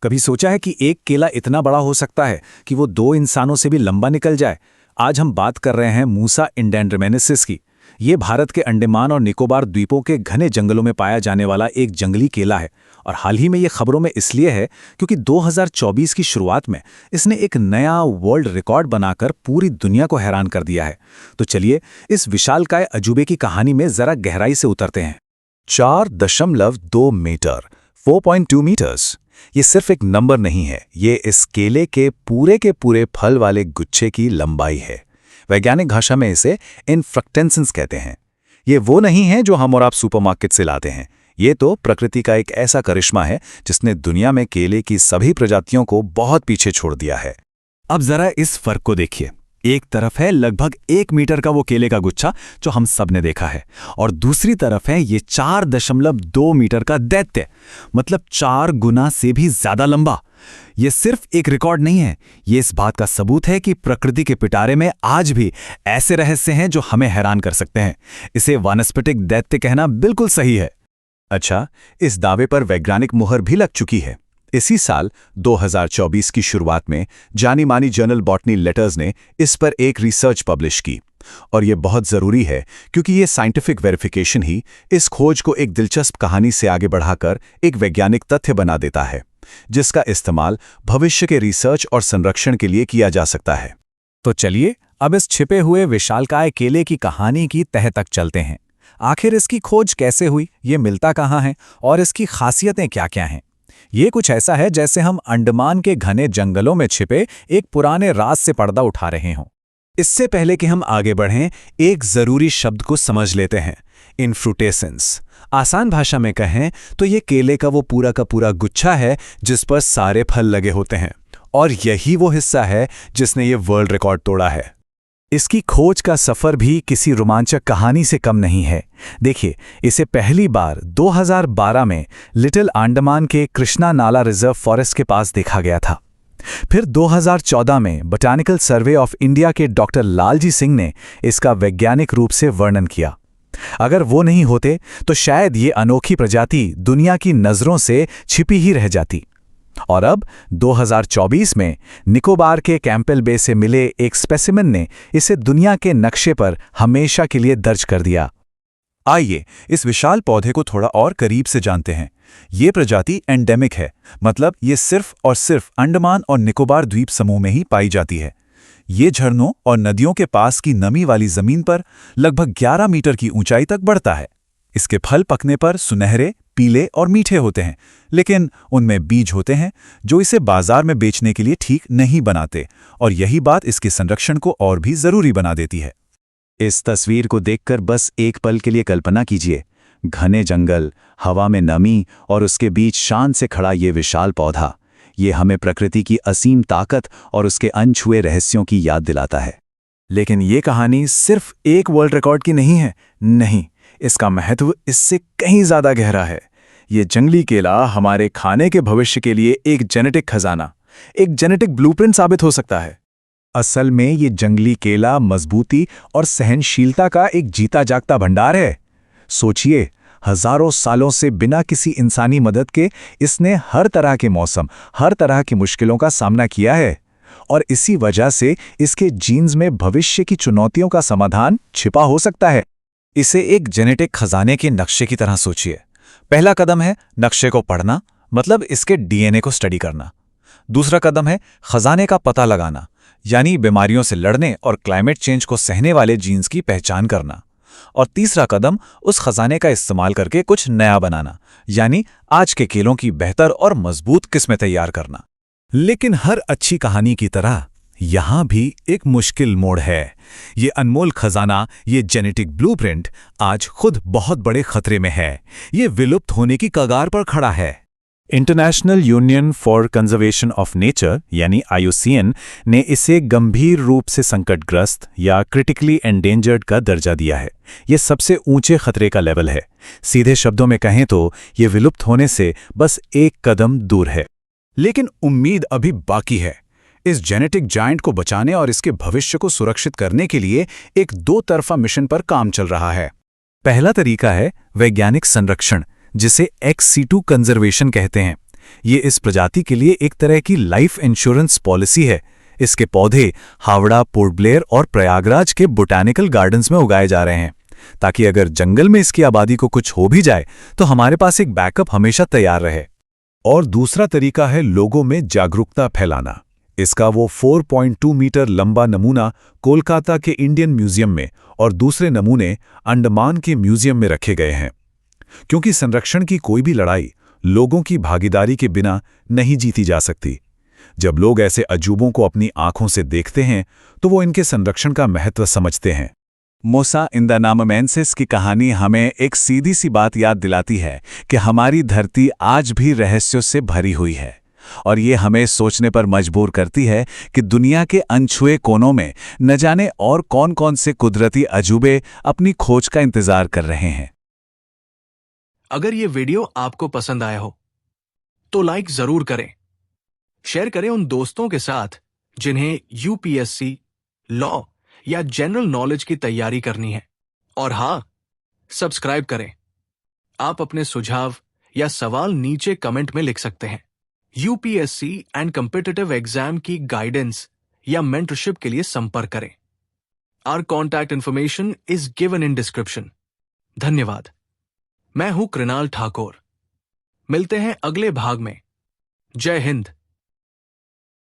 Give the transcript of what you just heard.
कभी सोचा है कि एक केला इतना बड़ा हो सकता है कि वो 2 इंसानों से भी लंबा निकल जाए? आज हम बात कर रहे हैं मूसा इंडेंड्रमेनेसिस की। ये भारत के अंडमान और निकोबार द्वीपों के घने जंगलों में पाया जाने वाला एक जंगली केला है। और हाल ही में ये खबरों में इसलिए है क्योंकि 2024 की शुरुआत में इसने एक नया वर्ल्ड रिकॉर्ड बनाकर पूरी दुनिया को हैरान कर दिया है। तो चलिए इस विशालकाय अजूबे की कहानी में जरा गहराई से उतरते हैं। 4.2 मीटर 4.2 मीटर्स, ये सिर्फ एक नंबर नहीं है, ये इस केले के पूरे फल वाले गुच्छे की लंबाई है। वैज्ञानिक भाषा में इसे इनफ्रक्टेंसेंस कहते हैं। ये वो नहीं है जो हम और आप सुपरमार्केट से लाते हैं। ये तो प्रकृति का एक ऐसा करिश्मा है जिसने दुनिया में केले की सभी प्रजातियों को बहुत पीछे छोड़ दिया है। अब जरा इस फर्क को देखिए। एक तरफ है लगभग 1 मीटर का वो केले का गुच्छा जो हम सब ने देखा है, और दूसरी तरफ है ये 4.2 मीटर का दैत्य, मतलब 4 गुना से भी ज्यादा लंबा। ये सिर्फ एक रिकॉर्ड नहीं है, ये इस बात का सबूत है कि प्रकृति के पिटारे में आज भी ऐसे रहस्य हैं जो हमें हैरान कर सकते हैं। इसे वानस्पतिक दैत्य कहना बिल्कुल सही है। अच्छा, इस दावे पर वैज्ञानिक मुहर भी लग चुकी है। इसी साल 2024 की शुरुआत में जानी मानी जर्नल बॉटनी लेटर्स ने इस पर एक रिसर्च पब्लिश की, और यह बहुत ज़रूरी है क्योंकि ये साइंटिफिक वेरिफिकेशन ही इस खोज को एक दिलचस्प कहानी से आगे बढ़ाकर एक वैज्ञानिक तथ्य बना देता है, जिसका इस्तेमाल भविष्य के रिसर्च और संरक्षण के लिए किया जा सकता है। तो चलिए अब इस छिपे हुए विशालकाय केले की कहानी की तह तक चलते हैं। आखिर इसकी खोज कैसे हुई, ये मिलता कहाँ है और इसकी खासियतें क्या-क्या हैं? ये कुछ ऐसा है जैसे हम अंडमान के घने जंगलों में छिपे एक पुराने राज से पर्दा उठा रहे हों। इससे पहले कि हम आगे बढ़ें, एक जरूरी शब्द को समझ लेते हैं, इनफ्रूटेसेंस। आसान भाषा में कहें तो ये केले का वो पूरा गुच्छा है जिस पर सारे फल लगे होते हैं, और यही वो हिस्सा है जिसने ये वर्ल्ड रिकॉर्ड तोड़ा है। इसकी खोज का सफर भी किसी रोमांचक कहानी से कम नहीं है। देखिए, इसे पहली बार 2012 में लिटिल अंडमान के कृष्णा नाला रिजर्व फॉरेस्ट के पास देखा गया था। फिर 2014 में बोटैनिकल सर्वे ऑफ इंडिया के डॉक्टर लालजी सिंह ने इसका वैज्ञानिक रूप से वर्णन किया। अगर वो नहीं होते तो शायद ये अनोखी प्रजाति दुनिया की नज़रों से छिपी ही रह जाती। और अब 2024 में निकोबार के कैंपेल बे से मिले एक स्पेसिमेन ने इसे दुनिया के नक्शे पर हमेशा के लिए दर्ज कर दिया। आइए इस विशाल पौधे को थोड़ा और करीब से जानते हैं। ये प्रजाति एंडेमिक है, मतलब ये सिर्फ और सिर्फ अंडमान और निकोबार द्वीप समूह में ही पाई जाती है। ये झरनों और नदियों के पास की नमी वाली जमीन पर लगभग 11 मीटर की ऊंचाई तक बढ़ता है। इसके फल पकने पर सुनहरे, पीले और मीठे होते हैं, लेकिन उनमें बीज होते हैं जो इसे बाजार में बेचने के लिए ठीक नहीं बनाते, और यही बात इसके संरक्षण को और भी जरूरी बना देती है। इस तस्वीर को देखकर बस एक पल के लिए कल्पना कीजिए, घने जंगल, हवा में नमी और उसके बीच शान से खड़ा ये विशाल पौधा। ये हमें प्रकृति की असीम ताकत और उसके अनछुए रहस्यों की याद दिलाता है। लेकिन ये कहानी सिर्फ एक वर्ल्ड रिकॉर्ड की नहीं है। नहीं, इसका महत्व इससे कहीं ज्यादा गहरा है। ये जंगली केला हमारे खाने के भविष्य के लिए एक जेनेटिक खजाना, एक जेनेटिक ब्लूप्रिंट साबित हो सकता है। असल में ये जंगली केला मजबूती और सहनशीलता का एक जीता जागता भंडार है। सोचिए, हजारों सालों से बिना किसी इंसानी मदद के इसने हर तरह के मौसम, हर तरह की मुश्किलों का सामना किया है, और इसी वजह से इसके जीन्स में भविष्य की चुनौतियों का समाधान छिपा हो सकता है। इसे एक जेनेटिक खजाने के नक्शे की तरह सोचिए। पहला कदम है नक्शे को पढ़ना, मतलब इसके डीएनए को स्टडी करना। दूसरा कदम है खजाने का पता लगाना, यानी बीमारियों से लड़ने और क्लाइमेट चेंज को सहने वाले जीन्स की पहचान करना। और तीसरा कदम उस खजाने का इस्तेमाल करके कुछ नया बनाना, यानी आज के केलों की बेहतर और मजबूत किस्में तैयार करना। लेकिन हर अच्छी कहानी की तरह यहां भी एक मुश्किल मोड़ है। ये अनमोल खजाना, ये जेनेटिक ब्लूप्रिंट आज खुद बहुत बड़े खतरे में है। ये विलुप्त होने की कगार पर खड़ा है। International union for conservation of nature यानी IUCN ने इसे गंभीर रूप से संकटग्रस्त या क्रिटिकली एंडेंजर्ड का दर्जा दिया है। ये सबसे ऊंचे खतरे का लेवल है। सीधे शब्दों में कहें तो ये विलुप्त होने से बस एक कदम दूर है। लेकिन उम्मीद अभी बाकी है। इस जेनेटिक जायंट को बचाने और इसके भविष्य को सुरक्षित करने के लिए एक 2 तरफा मिशन पर काम चल रहा है। पहला तरीका है वैज्ञानिक संरक्षण, जिसे ex situ कंजर्वेशन कहते हैं। ये इस प्रजाति के लिए एक तरह की लाइफ इंश्योरेंस पॉलिसी है। इसके पौधे हावड़ा, पोर्ट ब्लेयर और प्रयागराज के बोटैनिकल गार्डन्स में उगाए जा रहे हैं, ताकि अगर जंगल में इसकी आबादी को कुछ हो भी जाए तो हमारे पास एक बैकअप हमेशा तैयार रहे। और दूसरा तरीका है लोगों में जागरूकता फैलाना। इसका वो 4.2 मीटर लंबा नमूना कोलकाता के इंडियन म्यूजियम में और दूसरे नमूने अंडमान के म्यूजियम में रखे गए हैं, क्योंकि संरक्षण की कोई भी लड़ाई लोगों की भागीदारी के बिना नहीं जीती जा सकती। जब लोग ऐसे अजूबों को अपनी आंखों से देखते हैं तो वो इनके संरक्षण का महत्व समझते हैं। मूसा इंडानामेंसिस की कहानी हमें एक सीधी सी बात याद दिलाती है कि हमारी धरती आज भी रहस्यों से भरी हुई है, और ये हमें सोचने पर मजबूर करती है कि दुनिया के अनछुए कोनों में न जाने और कौन कौन से कुदरती अजूबे अपनी खोज का इंतजार कर रहे हैं। अगर ये वीडियो आपको पसंद आया हो तो लाइक जरूर करें, शेयर करें उन दोस्तों के साथ जिन्हें यूपीएससी, लॉ या जनरल नॉलेज की तैयारी करनी है, और हां, सब्सक्राइब करें। आप अपने सुझाव या सवाल नीचे कमेंट में लिख सकते हैं। यूपीएससी एंड कॉम्पिटिटिव एग्जाम की गाइडेंस या मेंटरशिप के लिए संपर्क करें। Our contact information is given in description. धन्यवाद। मैं हूं कृणाल ठाकुर। मिलते हैं अगले भाग में। जय हिंद।